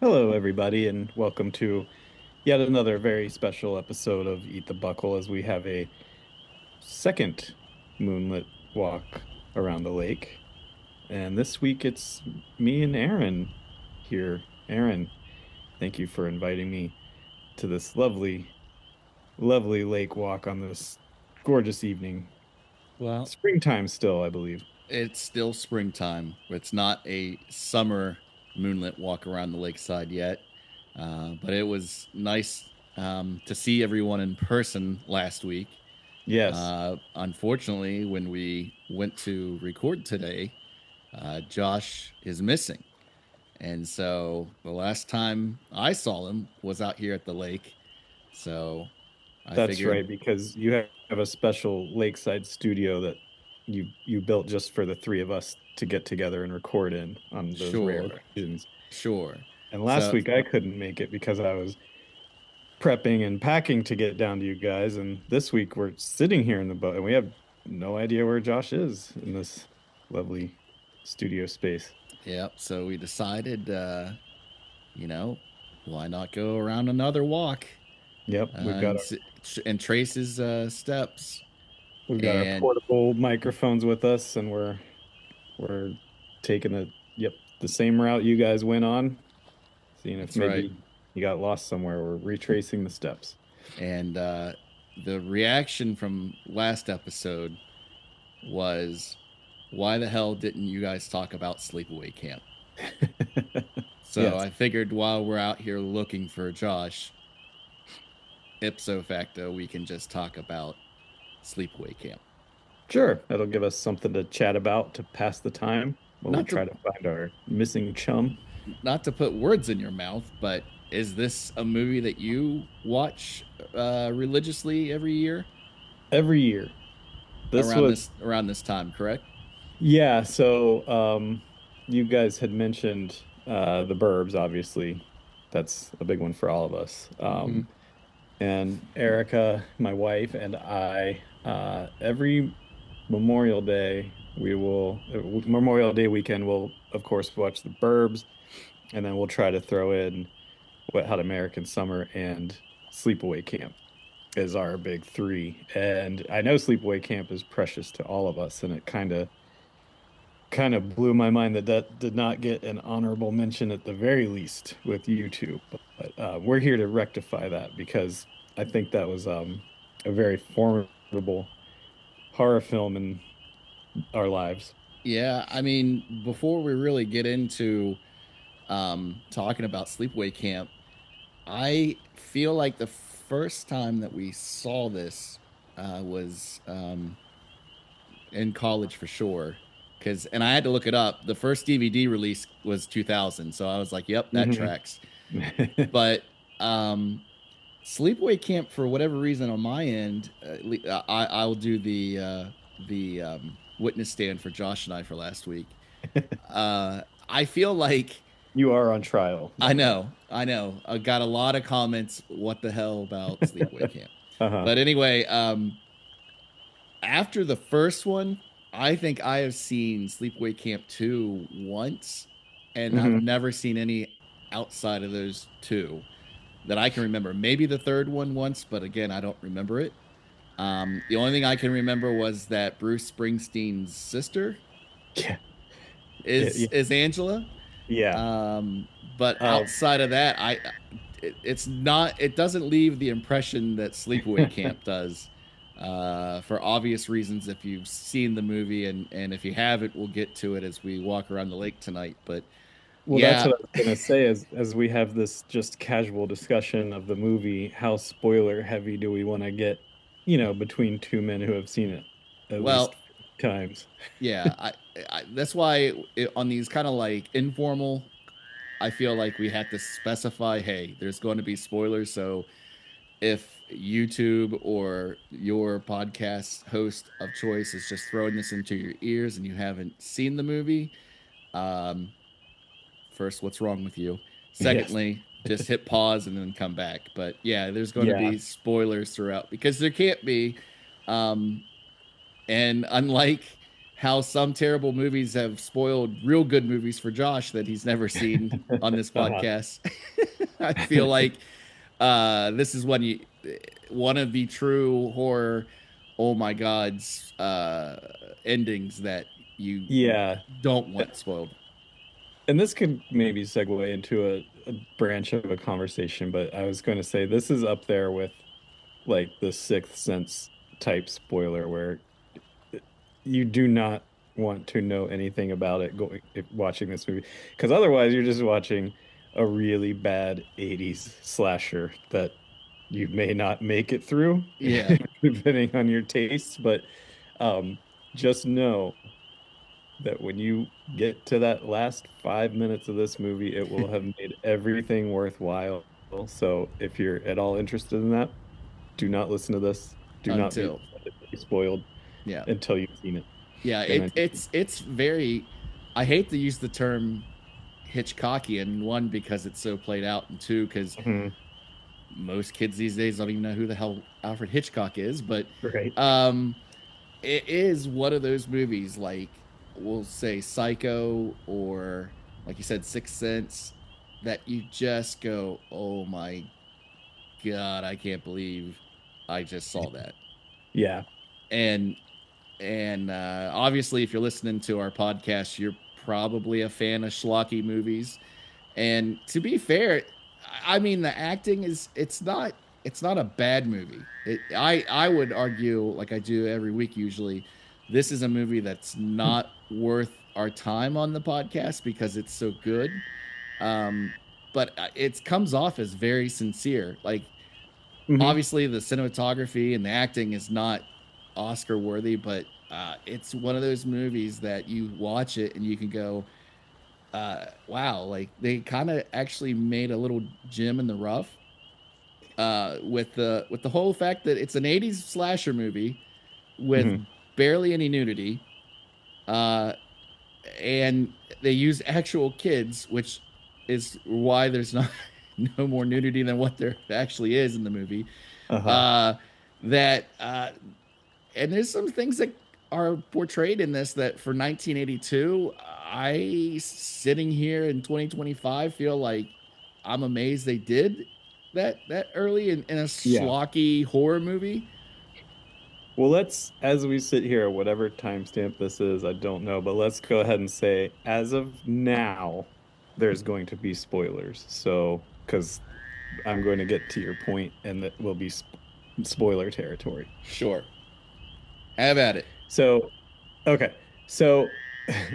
Hello, everybody, and welcome to yet another very special episode of Eat the Buckle as we have a second moonlit walk around the lake. And this week it's me and Aaron here. Aaron, thank you for inviting me to this lovely, lovely lake walk on this gorgeous evening. Well, Springtime still, I believe. it's still springtime. It's not a summer moonlit walk around the lakeside yet, but it was nice to see everyone in person last week. Yes, Unfortunately, when we went to record today, Josh is missing. And so the last time I saw him was out here at the lake. So I that's figured, right, because you have a special lakeside studio that you built just for the three of us to get together and record in on those rare sure, occasions. sure. And last So week I couldn't make it because I was prepping and packing to get down to you guys. And this week we're sitting here in the boat and we have no idea where Josh is in this lovely studio space. Yep. So we decided, you know, why not go around another walk Yep, and trace his steps? we've got our And portable microphones with us and we're taking the same route you guys went on, seeing if that's right. maybe you got lost somewhere. We're retracing the steps. And the reaction from last episode was, why the hell didn't you guys talk about Sleepaway Camp? So Yes, I figured while we're out here looking for Josh, ipso facto, we can just talk about Sleepaway Camp. sure. That'll give us something to chat about to pass the time while we Not to try to find our missing chum. not to put words in your mouth, but is this a movie that you watch religiously every year Every year. This was, around this time? Correct. yeah, so you guys had mentioned the Burbs, obviously. That's a big one for all of us. Mm-hmm. And Erica, my wife, and I, every Memorial Day, Memorial Day weekend, we'll of course watch the Burbs, and then we'll try to throw in Wet Hot American Summer and Sleepaway Camp is our big three. And I know Sleepaway Camp is precious to all of us, and it kind of blew my mind that that did not get an honorable mention at the very least with you two. But we're here to rectify that because I think that was a very formidable horror film in our lives. Yeah, I mean, before we really get into talking about Sleepaway Camp, I feel like the first time that we saw this was in college for sure. And I had to look it up. The first DVD release was 2000, so I was like, "Yep, that Hmm. tracks." But um, Sleepaway Camp, for whatever reason, on my end, I'll do the witness stand for Josh and I for last week. I feel like You are on trial, by the way. I know. I got a lot of comments. What the hell about Sleepaway Camp? Uh-huh. But anyway, after the first one, I think I have seen Sleepaway Camp 2 once, and I've Hmm. never seen any outside of those two that I can remember. Maybe the third one once, but again, I don't remember it. The only thing I can remember was that Bruce Springsteen's sister Yeah. Yeah. is Angela. Yeah. Um, but Um, outside of that, it's not. It doesn't leave the impression that Sleepaway Camp does. For obvious reasons, if you've seen the movie, and if you haven't, we'll get to it as we walk around the lake tonight. But well, that's yeah, what I was gonna say as we have this just casual discussion of the movie, how spoiler heavy do we want to get, between two men who have seen it at well, least times. yeah, that's why on these kind of like informal, I feel like we have to specify, hey, there's going to be spoilers. So if YouTube or your podcast host of choice is just throwing this into your ears and you haven't seen the movie, um, first, what's wrong with you? Yes. Secondly, just hit pause and then come back. But yeah, there's going to Yeah. be spoilers throughout because there can't be. Um, and unlike how some terrible movies have spoiled real good movies for Josh that he's never seen on this Uh-huh. podcast. I feel like this is one of the true horror, oh my gods, endings that you Yeah. don't want spoiled. And this could maybe segue into a branch of a conversation, but I was going to say this is up there with like the Sixth Sense type spoiler where you do not want to know anything about it going if watching this movie because otherwise you're just watching a really bad 80s slasher that you may not make it through Yeah, depending on your tastes, but um, just know that when you get to that last 5 minutes of this movie, it will have made everything worthwhile. So if you're at all interested in that, do not listen to this. Do not be until spoiled yeah, until you've seen it. yeah. And It then, it's very. I hate to use the term Hitchcockian, one because it's so played out, and two because Mhm. most kids these days don't even know who the hell Alfred Hitchcock is. But Right. um, it is one of those movies like we'll say Psycho or like you said Sixth Sense that you just go, oh my god, I can't believe I just saw that. Yeah. And obviously, if you're listening to our podcast, you're probably a fan of schlocky movies. And to be fair, I mean the acting is it's not a bad movie. I would argue, like I do every week usually, this is a movie that's not worth our time on the podcast because it's so good. Um, but it comes off as very sincere. Like Hmm. obviously the cinematography and the acting is not Oscar worthy, but it's one of those movies that you watch it and you can go, wow, like they kind of actually made a little gem in the rough with the whole fact that it's an '80s slasher movie with Hmm. barely any nudity, uh, and they use actual kids, which is why there's not no more nudity than what there actually is in the movie. Uh-huh. Uh, that and there's some things that are portrayed in this that for 1982 I sitting here in 2025 feel like I'm amazed they did that early in a Yeah. schlocky horror movie. Well, let's, as we sit here, whatever timestamp this is, I don't know, but let's go ahead and say, as of now, there's going to be spoilers. So, because I'm going to get to your point, and that will be spoiler territory. Sure, have at it. So, okay. So,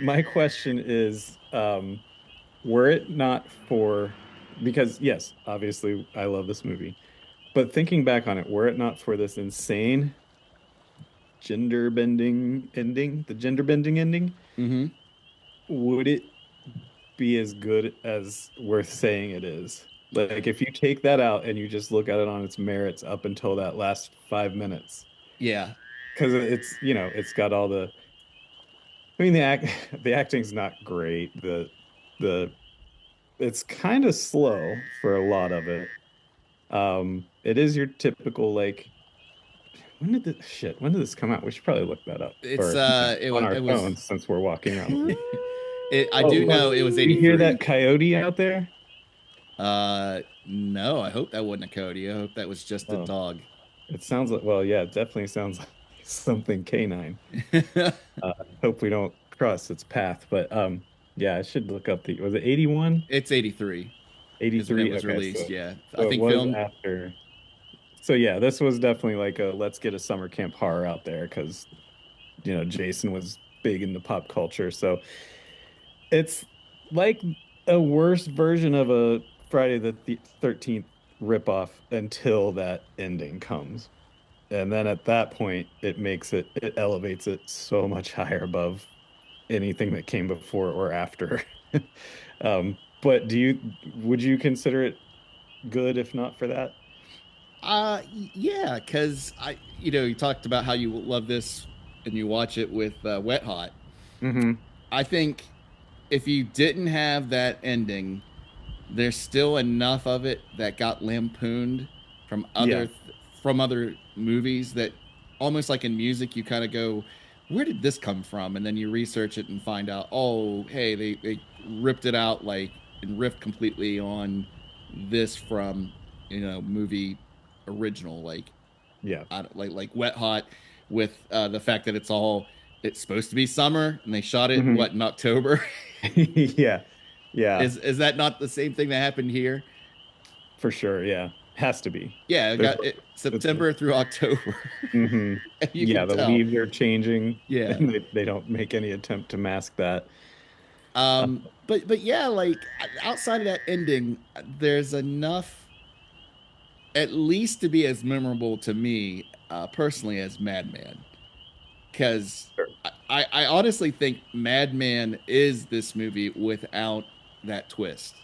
my question is, were it not for, because yes, obviously I love this movie, but thinking back on it, were it not for this insane gender bending ending, the gender bending ending, Mm-hmm. would it be as good as worth saying it is? Like if you take that out and you just look at it on its merits up until that last 5 minutes, Yeah, because it's, it's got all the, I mean, the act, the acting's not great. The, it's kind of slow for a lot of it. It is your typical like, when did this come out? We should probably look that up, it's or on our it was phones since we're walking around the room. I Oh, do look, know it was you hear 83. that coyote out there? No, I hope that wasn't a Cody. I hope that was just a Oh, dog. it sounds like, well, yeah, it definitely sounds like something canine. Hope we don't cross its path, but yeah, I should look up was it 81? It's 83 is when it 83? was Okay, released. Yeah, I so it think was film. after. So yeah, this was definitely like a let's get a summer camp horror out there because Jason was big into pop culture. So it's like a worse version of a Friday the 13th ripoff until that ending comes. And then at that point, it elevates it so much higher above anything that came before or after. But would you consider it good if not for that? Yeah, because you talked about how you love this and you watch it with Wet Hot. Hmm. I think if you didn't have that ending, there's still enough of it that got lampooned from Yeah. other from other movies that almost like in music, you kind of go, where did this come from? And then you research it and find out, oh, hey, they ripped it out like and riffed completely on this from movie original Yeah. like Wet Hot with the fact that it's supposed to be summer and they shot it Hmm. what in October. Yeah. Yeah. Is that not the same thing that happened here? For sure. Yeah. Has to be. Yeah, it There's got it it's September through October. hmm And you Yeah, can the tell. leaves are changing Yeah. and they don't make any attempt to mask that. Uh, But yeah, like outside of that ending, there's enough at least to be as memorable to me personally as Madman. Because sure. I honestly think Madman is this movie without that twist,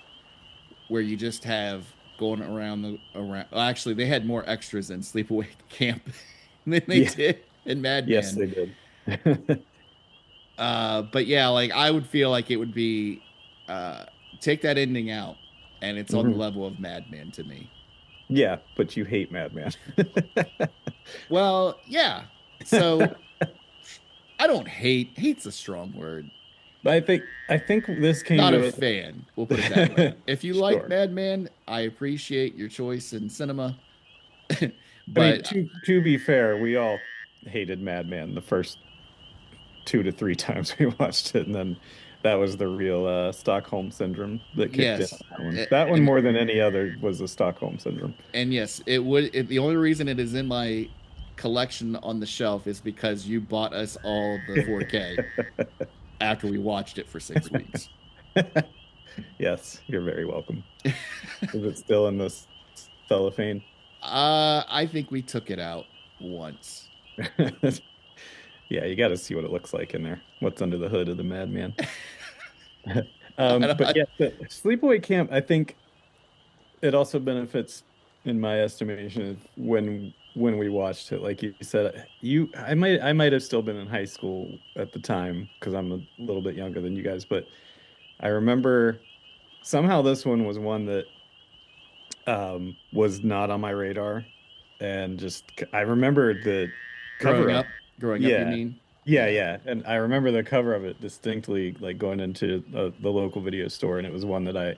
where you just have going around the around. Well, actually, they had more extras in Sleepaway Camp than they Yeah. did in Yes, Madman. they did. But yeah, like I would feel like it would be uh, take that ending out, and it's on the Hmm. level of Madman to me. Yeah, but you hate Madman. Well, yeah. So I don't hate. Hate's a strong word. But I think this came Not a to fan. We'll put it that way. us. If you like Sure. Madman, I appreciate your choice in cinema. I mean, But to be fair, we all hated Madman the first 2 to 3 times we watched it, and then that was the real Stockholm syndrome that kicked in on yes, that one. That one and more than any other was the Stockholm syndrome. yes, it would. The only reason it is in my collection on the shelf is because you bought us all the 4K after we watched it for 6 weeks. Yes, you're very welcome. Is it still in this cellophane? I think we took it out once. Yeah, you got to see what it looks like in there. What's under the hood of the Madman? I don't, But yeah, the Sleepaway Camp, I think it also benefits, in my estimation, when we watched it. Like you said, I might have still been in high school at the time because I'm a little bit younger than you guys, but I remember somehow this one was one that was not on my radar, and just I remember the cover growing of up, it. growing up, you Yeah. mean? Yeah, Yeah. yeah. And I remember the cover of it distinctly, like going into the local video store, and it was one that I,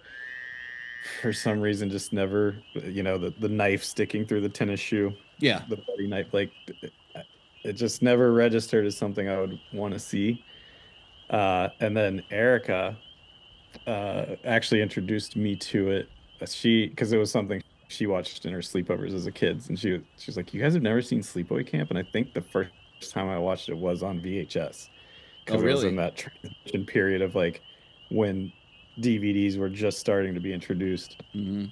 for some reason, just never, the knife sticking through the tennis shoe, Yeah. the bloody knife, like it just never registered as something I would want to see. And then Erica actually introduced me to it. Because it was something she watched in her sleepovers as a kid, and she was like, "You guys have never seen Sleepaway Camp?" And I think the first time I watched it was on VHS Oh, because it was in really? that transition period of like when DVDs were just starting to be introduced. Hmm.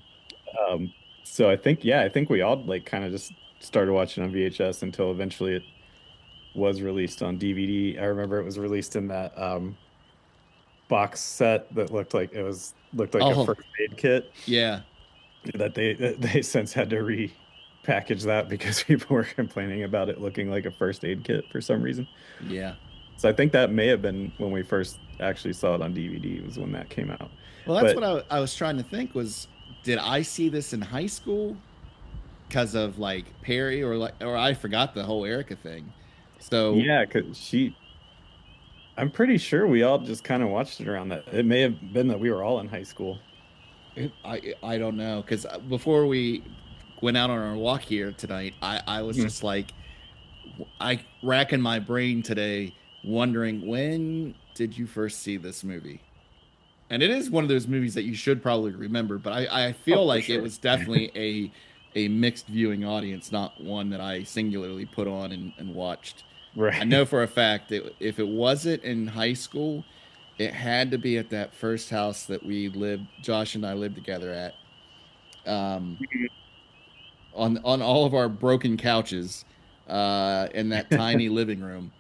Um, so I think we all like kind of just started watching on VHS until eventually it was released on DVD. I remember it was released in that box set that looked like a Oh, first aid kit yeah. that they since had to repackage that because people were complaining about it looking like a first aid kit for some reason. Yeah. So I think that may have been when we first actually saw it on DVD was when that came out. Well, that's But what I was trying to think was, did I see this in high school because of like Perry or I forgot the whole Erica thing. So yeah, because I'm pretty sure we all just kind of watched it around that. It may have been that we were all in high school. I don't know because before we went out on our walk here tonight, I was Mhm. just like I racking my brain today, wondering when did you first see this movie? And it is one of those movies that you should probably remember, but I Oh, feel for like it sure. was definitely a mixed viewing audience, not one that I singularly put on and watched. I know Right. for a fact that if it wasn't in high school, it had to be at that first house that we lived, Josh and I lived together at, um, on all of our broken couches, in that tiny living room.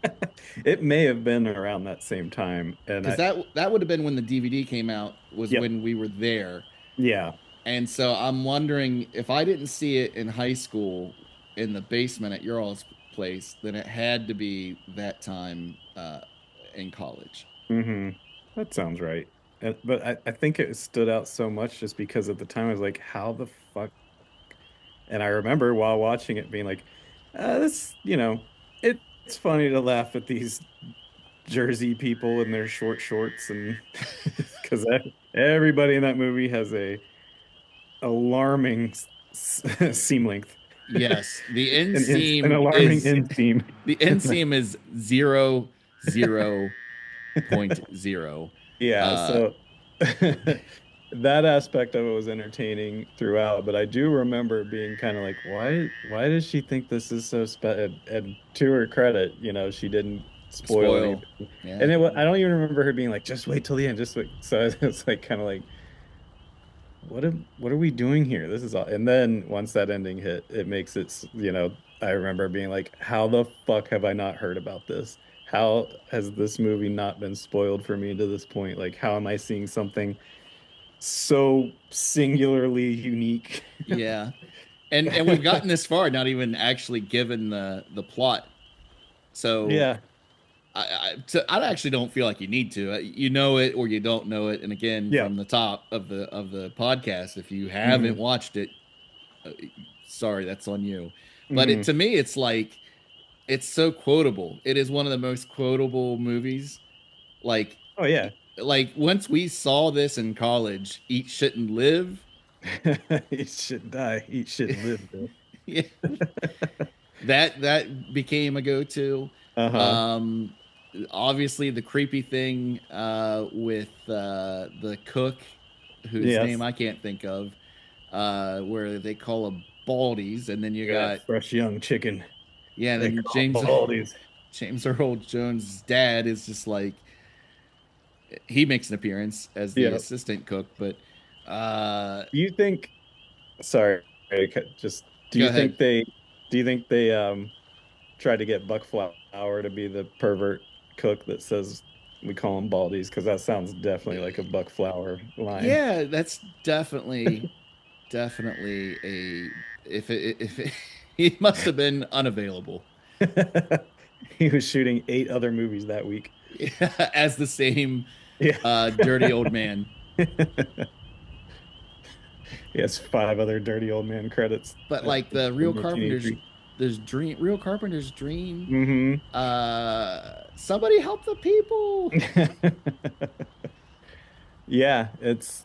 It may have been around that same time. And Because that would have been when the DVD came out, was yep. when we were there. Yeah. And so I'm wondering if I didn't see it in high school in the basement at your all's place, then it had to be that time in college. Hmm. That sounds right. But I think it stood out so much just because at the time I was like, how the fuck? And I remember while watching it being like, this, it. it's funny to laugh at these Jersey people in their short shorts and because everybody in that movie has a alarming seam length, Yes, the an inseam alarming is inseam. the inseam is 0.0. Yeah, Uh, so that aspect of it was entertaining throughout, but I do remember being kind of like, why does she think this is so and to her credit, she didn't spoil Spoil. anything. Yeah. And I don't even remember her being like, just wait till the end, just wait. So it's like kind of like, what are we doing here? This is all. And then once that ending hit, it makes it, I remember being like, how the fuck have I not heard about this? How has this movie not been spoiled for me to this point? Like, how am I seeing something so singularly unique? Yeah. And we've gotten this far, not even actually given the plot. So Yeah. I actually don't feel like you need to. You know it or you don't know it. And again, Yeah. from the top of the podcast, if you haven't Hmm. watched it, uh, sorry, that's on you. But Hmm. to me, it's like it's so quotable. It is one of the most quotable movies. Like Oh yeah. like once we saw this in college, Eat Shit and Live. Eat shit and die. Eat shit and live, bro. Yeah, that became a go-to. Uh-huh. Um, Obviously the creepy thing with the cook, whose name Yes. I can't think of, where they call them baldies, and then you Yeah, got fresh young chicken. yeah, and They then call baldies. James Earl Jones' dad is just like he makes an appearance as the Yeah. assistant cook, but uh, Do you think Sorry, just go ahead. do you think they tried to get Buck Flower to be the pervert cook that says we call him Baldies? Because that sounds definitely like a Buck Flower line. Yeah, that's definitely a if it, he must have been unavailable He was shooting 8 other movies that week. as the same Yeah. dirty old man. He has 5 other dirty old man credits But at like the the real beginning of Teenage Carpenter's Dream. real Carpenter's dream. Hmm. Somebody help the people. Yeah, it's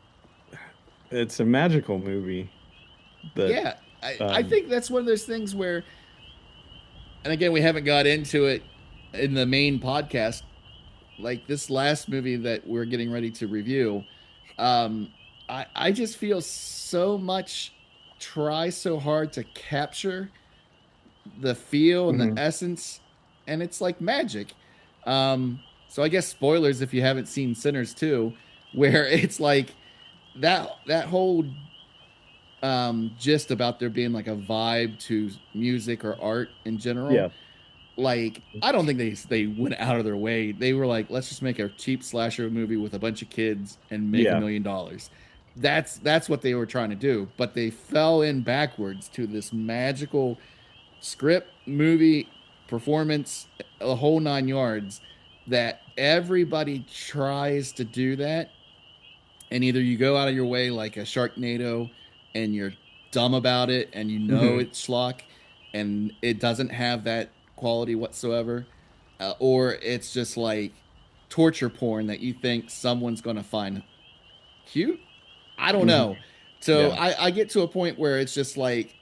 a magical movie that Yeah, I um think that's one of those things where, and again, we haven't got into it in the main podcast. Like this last movie that we're getting ready to review, um, I just feel so much try so hard to capture the feel and the mhm. essence, and it's like magic. So I guess spoilers if you haven't seen Sinners 2, where it's like that whole gist about there being like a vibe to music or art in general. Yeah. Like I don't think they went out of their way. They were like, let's just make a cheap slasher movie with a bunch of kids and make a Yeah. million dollars. That's what they were trying to do, but they fell in backwards to this magical script, movie, performance, a whole 9 yards. That everybody tries to do that, and either you go out of your way like a Sharknado, and you're dumb about it, and you know Hmm. it's schlock, and it doesn't have that quality whatsoever, or it's just like torture porn that you think someone's gonna find cute. I don't Hmm. know. So Yeah. I get to a point where it's just like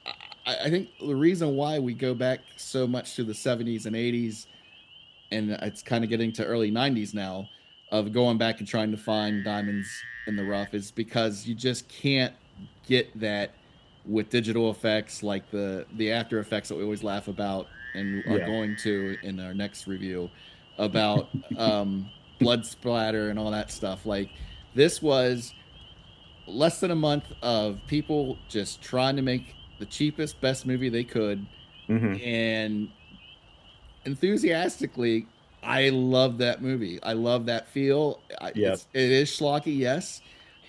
I think the reason why we go back so much to the 70s and 80s, and it's kind of getting to early 90s now, of going back and trying to find diamonds in the rough, is because you just can't get that with digital effects like the after effects that we always laugh about and are Yeah. going to in our next review about blood splatter and all that stuff. Like this was less than a month of people just trying to make the cheapest, best movie they could. Hmm. And enthusiastically, I love that movie. I love that feel. Yeah. It is schlocky, yes,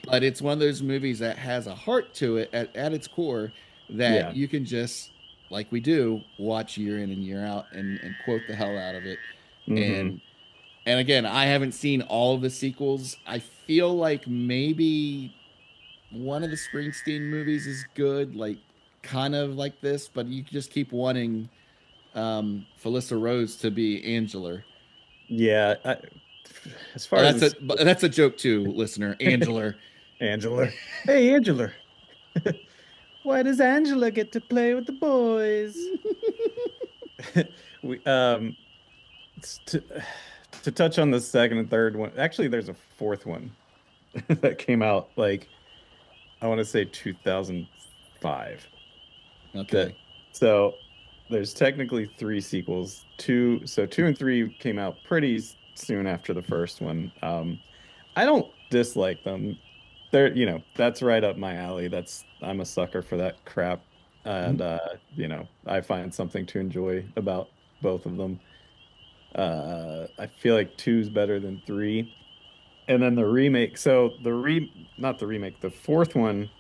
but it's one of those movies that has a heart to it at its core that Yeah. you can just, like we do, watch year in and year out and quote the hell out of it. Hmm. And again, I haven't seen all of the sequels. I feel like maybe one of the Springsteen movies is good, like kind of like this, but you just keep wanting Felissa Rose to be Angela. Yeah, as Oh, far as the that's a joke too, listener. Angela. Angela. Hey, Angela. Why does Angela get to play with the boys? We to to touch on the second and third one. Actually, there's a fourth one that came out like I want to say 2005. That Okay. so there's technically three sequels. Two and three came out pretty soon after the first one. I don't dislike them. They're, that's right up my alley. I'm a sucker for that crap. And I find something to enjoy about both of them. I feel like two's better than three. And then the remake. So not the remake, the fourth one.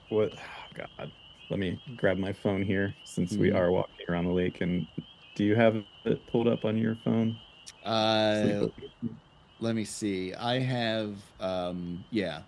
What? Oh, God, let me grab my phone here since we Mhm. are walking around the lake. And do you have it pulled up on your phone? Sleep. Uh, Let me see. I have yeah.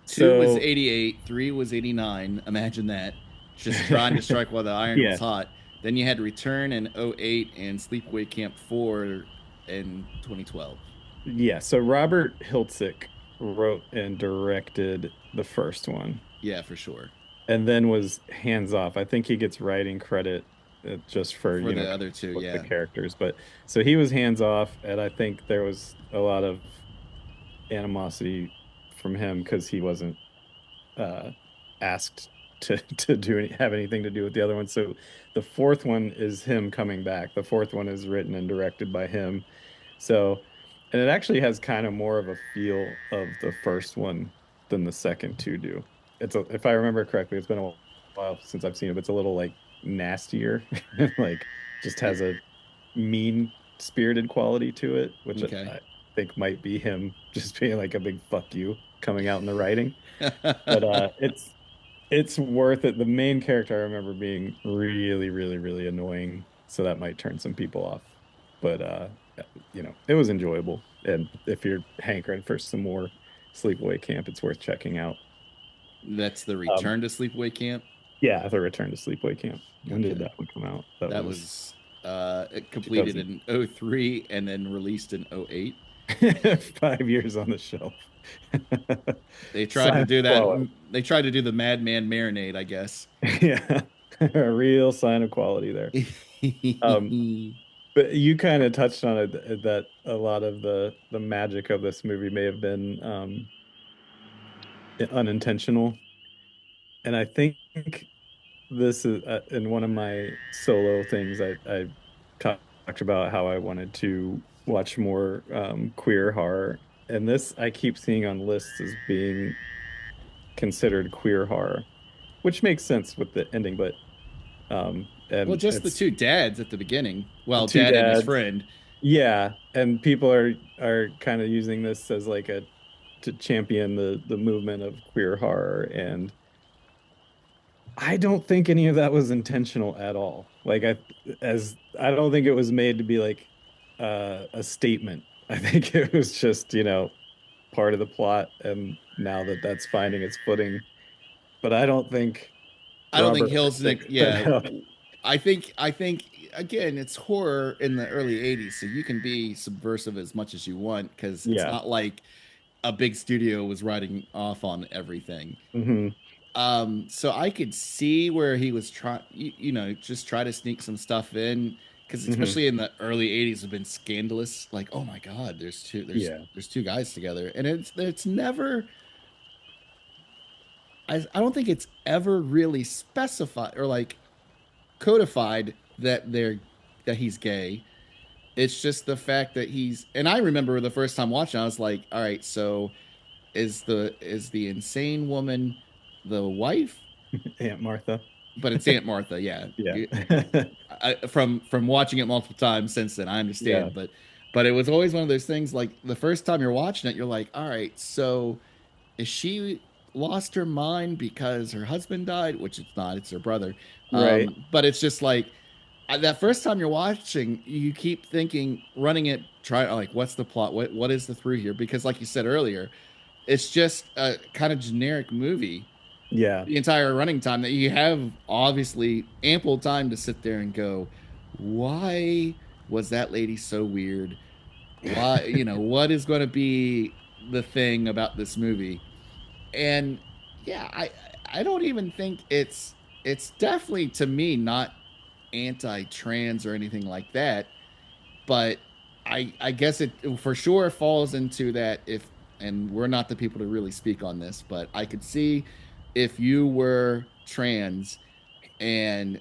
Two was So 88, three was 89. Imagine that. Just trying to strike while the iron was yeah, hot. Then you had Return in '08 and Sleepaway Camp 4 in 2012. yeah. So Robert Hiltzik wrote and directed the first one, Yeah, for sure. and then was hands off. I think he gets writing credit just for, For the coming other two, up with the yeah. characters. But so he was hands off, and I think there was a lot of animosity from him because he wasn't uh, asked to have anything to do with the other one. So the fourth one is him coming back. The fourth one is written and directed by him. So, and it actually has kind of more of a feel of the first one than the second two do. If I remember correctly, it's been a while since I've seen it, but it's a little like nastier, like just has a mean spirited quality to it, which Okay. I think might be him just being like a big fuck you coming out in the writing. But it's worth it. The main character I remember being really, really, really annoying, so that might turn some people off. But it was enjoyable. And if you're hankering for some more Sleepaway Camp, it's worth checking out. That's the Um, Return to Sleepaway Camp. yeah, The Return to Sleepaway Camp. When did Okay. that one come out? That That was was it completed 2000, in '03 and then released in '08. 5 years on the shelf. They tried to Silent do that. quality. They tried to do the Madman marinade, I guess. Yeah, a real sign of quality there. Um, But you kind of touched on it that a lot of the magic of this movie may have been unintentional. And I think this is in one of my solo things I talked about how I wanted to watch more queer horror. And this I keep seeing on lists as being considered queer horror, which makes sense with the ending, but Well, and just the it's two dads at the beginning. the Well, two dad and his dads. friend. Yeah, and people are kind of using this as like a to champion the movement of queer horror, and I don't think any of that was intentional at all. Like I don't think it was made to be like a statement. I think it was just, part of the plot, and now that that's finding its footing. But I don't think I don't think Robert Hilsnick. Sick set Yeah, out. I think again, it's horror in the early '80s, so you can be subversive as much as you want because it's Yeah. not like a big studio was writing off on everything. Hmm. So I could see where he was trying, just try to sneak some stuff in because Hmm. especially in the early '80s have been scandalous. Like, oh my God, Yeah. there's two guys together, and it's never. I don't think it's ever really specified or like codified that he's gay. It's just the fact that he's. And I remember the first time watching, I was like, all right, so is the insane woman the wife? Aunt Martha. But it's Aunt Martha, yeah. Yeah. From watching it multiple times since then, I Yeah. understand, but it was always one of those things. Like the first time you're watching it, you're like, all right, so is she lost her mind because her husband died? Which it's not; it's her brother. Right. But it's just like that first time you're watching, you keep thinking, running it, try like, what's the plot? What is the through here? Because like you said earlier, it's just a kind of generic movie Yeah. the entire running time, that you have obviously ample time to sit there and go, why was that lady so weird? Why, what is going to be the thing about this movie? And yeah, I don't even think it's definitely, to me, not anti-trans or anything like that, but I guess it for sure falls into that. If And we're not the people to really speak on this, but I could see if you were trans and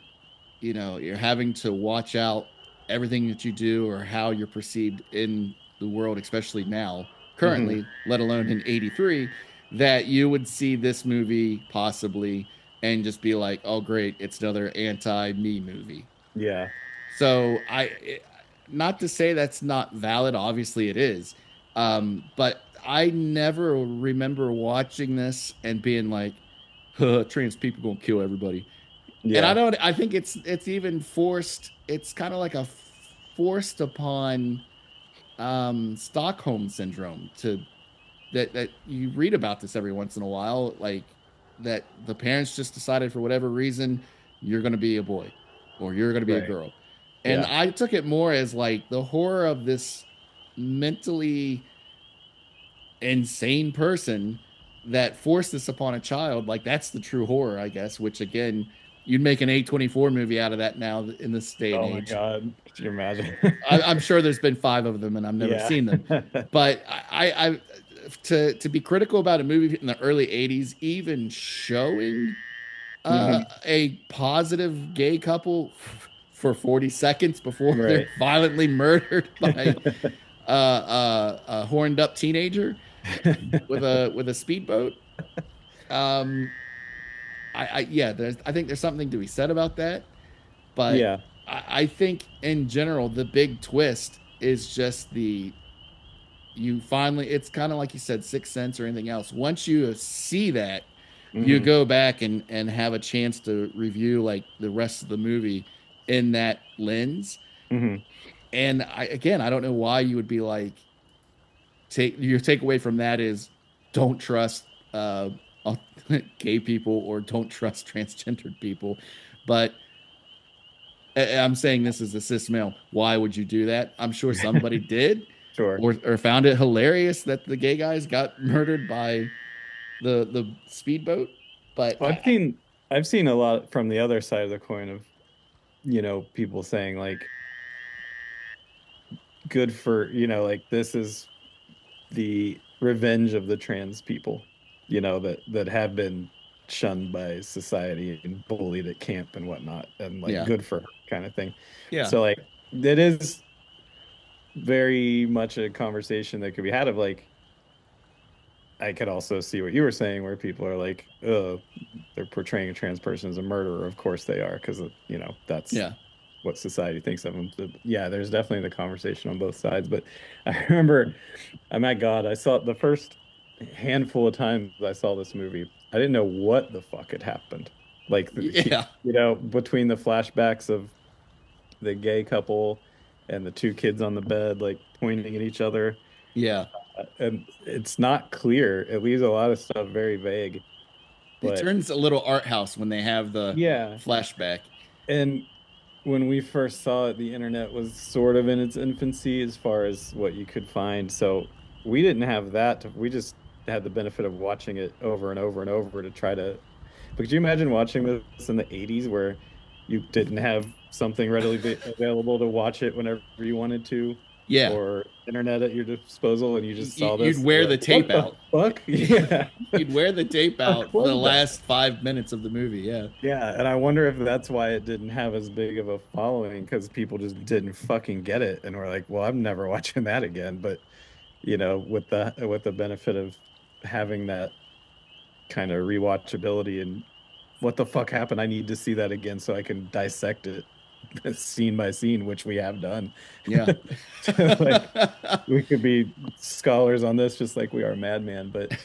you're having to watch out everything that you do or how you're perceived in the world, especially now, Hmm. currently, let alone in 83, that you would see this movie possibly and just be like, oh great, it's another anti-me movie. Yeah. So not to say that's not valid, obviously it is. But I never remember watching this and being like, huh, trans people gonna kill everybody. And Yeah. I think it's even forced. It's kind of like a forced upon Stockholm syndrome, to that you read about this every once in a while, like that the parents just decided for whatever reason you're going to be a boy or you're going to be a Right. girl. And Yeah. I took it more as like the horror of this mentally insane person that forced this upon a child. Like that's the true horror, I guess, which again, you'd make an A24 movie out of that now in this day and Oh my age. God. Could you imagine? I'm sure there's been five of them and I've never Yeah. seen them, but to be critical about a movie in the early 80s, even showing Hmm. a positive gay couple for 40 seconds before they're Right. violently murdered by a horned up teenager with a speedboat. Um, yeah, I think there's something to be said about that, but Yeah. I think in general the big twist is just the you finally, it's kind of like you said, Sixth Sense or anything else. Once you see that, you Hmm. go back and have a chance to review like the rest of the movie in that lens. Hmm. And again, I don't know why you would be like, take your takeaway from that is don't trust uh gay people or don't trust transgendered people. But I'm saying this as a cis male. Why would you do that? I'm sure somebody did, Sure. or found it hilarious that the gay guys got murdered by the speedboat. But Well, I've seen a lot from the other side of the coin of, people saying like good for, like this is the revenge of the trans people, that have been shunned by society and bullied at camp and whatnot, and like yeah, good for her kind of thing. yeah, So like it is very much a conversation that could be had of like I could also see what you were saying where people are like, oh, they're portraying a trans person as a murderer. Of course they are, because that's yeah, what society thinks of them. So, yeah, there's definitely the conversation on both sides. But I remember, oh my God, I saw the first handful of times I saw this movie. I didn't know what the fuck had happened. Like, yeah, between the flashbacks of the gay couple and the two kids on the bed, like pointing at each other, yeah. and it's not clear. It leaves a lot of stuff very vague. It But turns a little art house when they have the yeah, flashback. and when we first saw it, the internet was sort of in its infancy as far as what you could find. So we didn't have that. We just had the benefit of watching it over and over and over to try to. But could you imagine watching this in the 80s where you didn't have something readily available to watch it whenever you wanted to, Yeah, or internet at your disposal, and you just saw you'd this and wear you're the like, tape what the out. fuck? Yeah. You'd wear the tape What out for the was that? last 5 minutes of the movie. Yeah, Yeah, and I wonder if that's why it didn't have as big of a following because people just didn't fucking get it and were like, "Well, I'm never watching that again." But with the benefit of having that kind of rewatchability and what the fuck happened, I need to see that again so I can dissect it scene by scene, which we have done. yeah. So, like we could be scholars on this just like we are Madman. But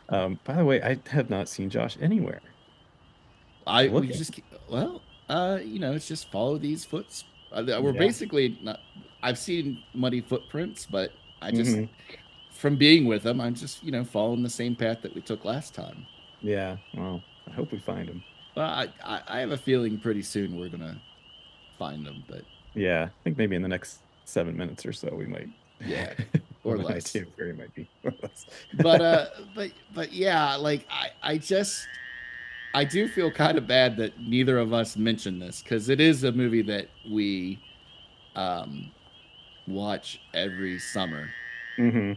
by the way, I have not seen Josh anywhere. I we Looking. just well, it's just follow these foots. We're Yeah. basically not. I've seen muddy footprints, but I just Hmm. from being with them, I'm just following the same path that we took last time. Yeah. Well. I hope we find him. Well, I have a feeling pretty soon we're gonna find them, but Yeah, I think maybe in the next 7 minutes or so we might yeah, or have an less. idea of where he might be. Or less. But yeah, like I do feel kind of bad that neither of us mentioned this because it is a movie that we um watch every summer. Hmm.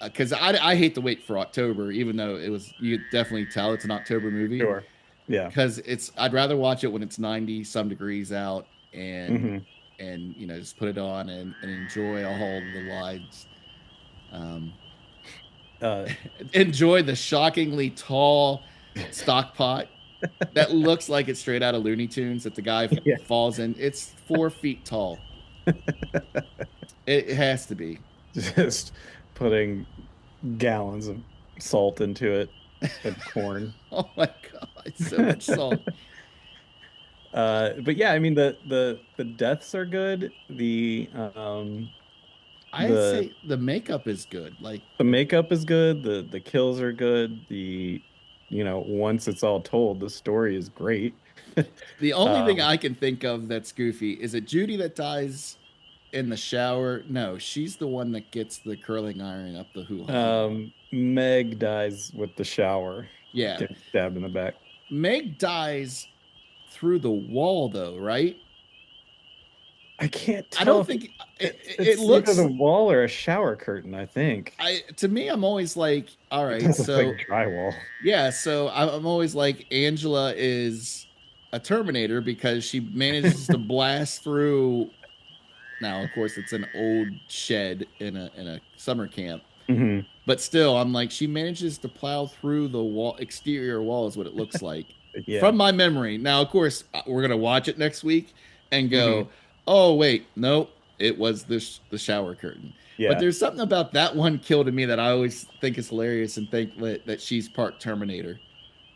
Because I hate to wait for October, even though it was you could definitely tell it's an October movie. Sure. Yeah. Because it's I'd rather watch it when it's 90 some degrees out and Hmm. just put it on and enjoy all the lights. Um, Uh, enjoy the shockingly tall stock pot that looks like it's straight out of Looney Tunes that the guy yeah. falls in. It's 4 feet tall. It has to be. Just putting gallons of salt into it and corn. Oh my god, so much salt. But yeah, I mean the deaths are good. I'd The say the makeup is good. Like the makeup is good. The kills are good. Once it's all told, the story is great. the only thing Um, I can think of that's goofy is it Judy that dies in the shower? No, she's the one that gets the curling iron up the hoo ha. Meg dies with the shower, Yeah, getting stabbed in the back. Meg dies through the wall though, right? I can't I tell don't if think it it's either looks. the wall or a shower curtain, I think. I to me, I'm always like, all It right, does look so like drywall. yeah, so I'm always like Angela is a Terminator because she manages to blast through. Now, of course, it's an old shed in a summer camp, Hmm. but still, I'm like she manages to plow through the wall exterior wall is what it looks like Yeah. from my memory. Now, of course, we're gonna watch it next week and Hmm. go, oh wait, nope, it was the shower curtain. But Yeah. there's something about that one kill to me that I always think is hilarious and think that she's part Terminator.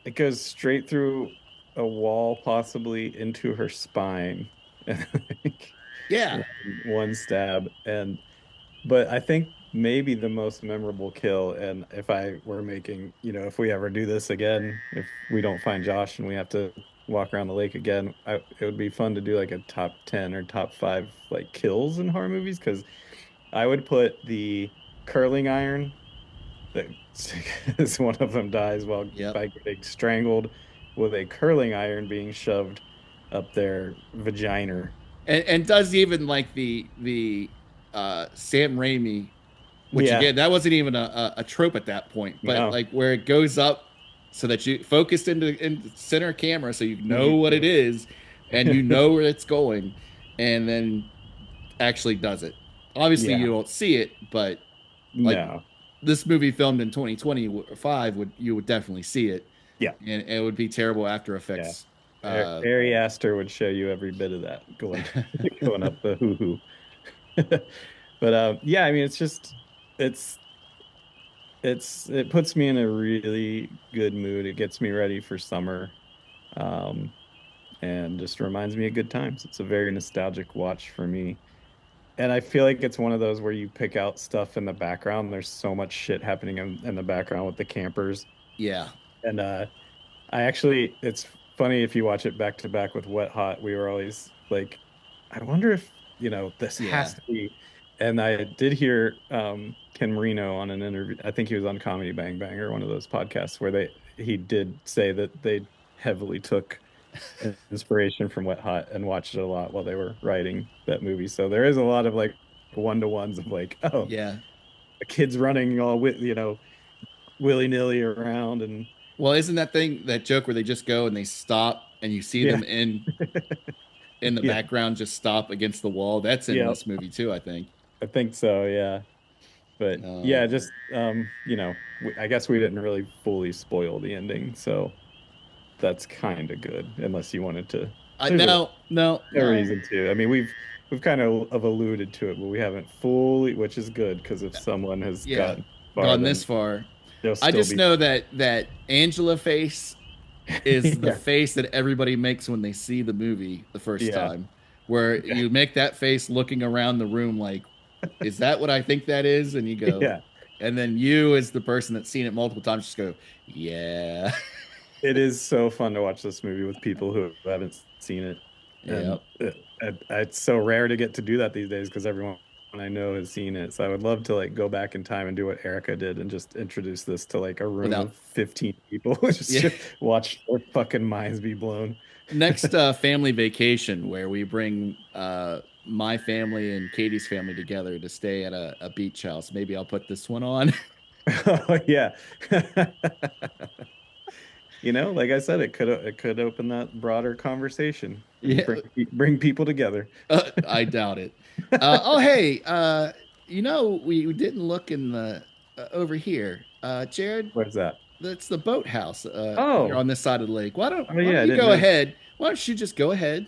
It goes straight through a wall, possibly into her spine. And like Yeah, one stab. But I think maybe the most memorable kill, and if I were making, if we ever do this again, if we don't find Josh and we have to walk around the lake again, it would be fun to do like a top 10 or top five like kills in horror movies because I would put the curling iron that as one of them dies while yep. by getting strangled with a curling iron being shoved up their vagina. And does even like the Sam Raimi, which Yeah, again that wasn't even a trope at that point, but no. like where it goes up so that you focused in center camera so you know what it Mhm. is and you know where it's going, and then actually does it. Obviously, you Yeah, don't see it, but like no. this movie filmed in 2025 would you would definitely see it, Yeah, and it would be terrible After yeah. Effects. Uh, Ari Aster would show you every bit of that going going up the hoo hoo. But yeah, I mean it's it puts me in a really good mood. It gets me ready for summer. Um and just reminds me of good times. It's a very nostalgic watch for me. And I feel like it's one of those where you pick out stuff in the background. There's so much shit happening in the background with the campers. yeah, And it's funny if you watch it back to back with Wet Hot, we were always like, I wonder if, this yeah. has to be. And I did hear Ken Marino on an interview. I think he was on Comedy Bang Bang or one of those podcasts where he did say that they heavily took inspiration from Wet Hot and watched it a lot while they were writing that movie. So there is a lot of like one-to-ones of like, oh, Yeah. the kids running all with, willy-nilly around and Well, isn't that thing that joke where they just go and they stop and you see yeah. them in the Yeah. background just stop against the wall? That's in Yeah. this movie too, I think. I think so, yeah. But Uh, yeah, just I guess we didn't really fully spoil the ending, so that's kind of good unless you wanted to. There's a no, no, no no. reason to. I mean, we've kind of alluded to it, but we haven't fully, which is good because if someone has Yeah, gotten far, gone this then far. they'll I still just be. know that Angela face is the Yeah, face that everybody makes when they see the movie the first yeah, time, where yeah, you make that face looking around the room like, is that what I think that is? And you go, yeah, and then you as the person that's seen it multiple times just go, yeah. It is so fun to watch this movie with people who haven't seen it, and Yep. it's so rare to get to do that these days because everyone I know has seen it. So I would love to like go back in time and do what Erica did and just introduce this to like a room Without, of 15 people, just yeah. to watch their fucking minds be blown. Next family vacation where we bring my family and Katie's family together to stay at a beach house. Maybe I'll put this one on. Oh yeah. Like I said, it could open that broader conversation and Yeah, bring people together. I doubt it. Oh, hey, we didn't look in the over here. Jared, Where's that? that's the boathouse here Oh, on this side of the lake. Why don't oh why yeah, don't I you didn't go notice. ahead? Why don't you just go ahead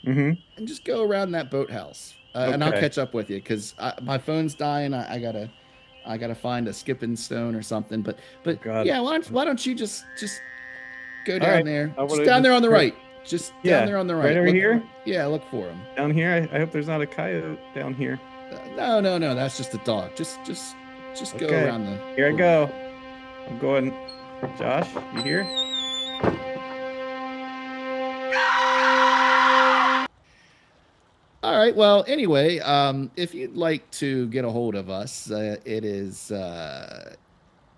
Hmm. and just go around that boathouse, and I'll Okay. catch up with you because my phone's dying. I gotta find a skipping stone or something. Oh But God. yeah, why don't you just go All down right. there, I would just have down there just on the heard. right, just down Yeah, there on the right right. over Look, here. yeah, look for him. Down here. I hope there's not a coyote down here. No, no, no, that's just a dog. Just go Okay. around Here I the road. go. I'm going. Josh, you here? All right. Well, anyway, if you'd like to get a hold of us, it is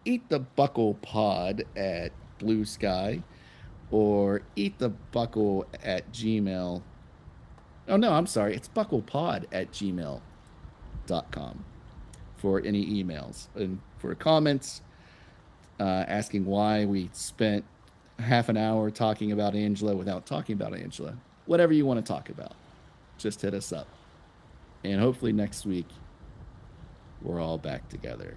Eat the Buckle Pod at Blue Sky or Eat the Buckle at Gmail. Oh, no, I'm sorry. It's bucklepod at gmail.com for any emails and for comments, asking why we spent half an hour talking about Angela without talking about Angela. Whatever you want to talk about, just hit us up. And hopefully next week, we're all back together.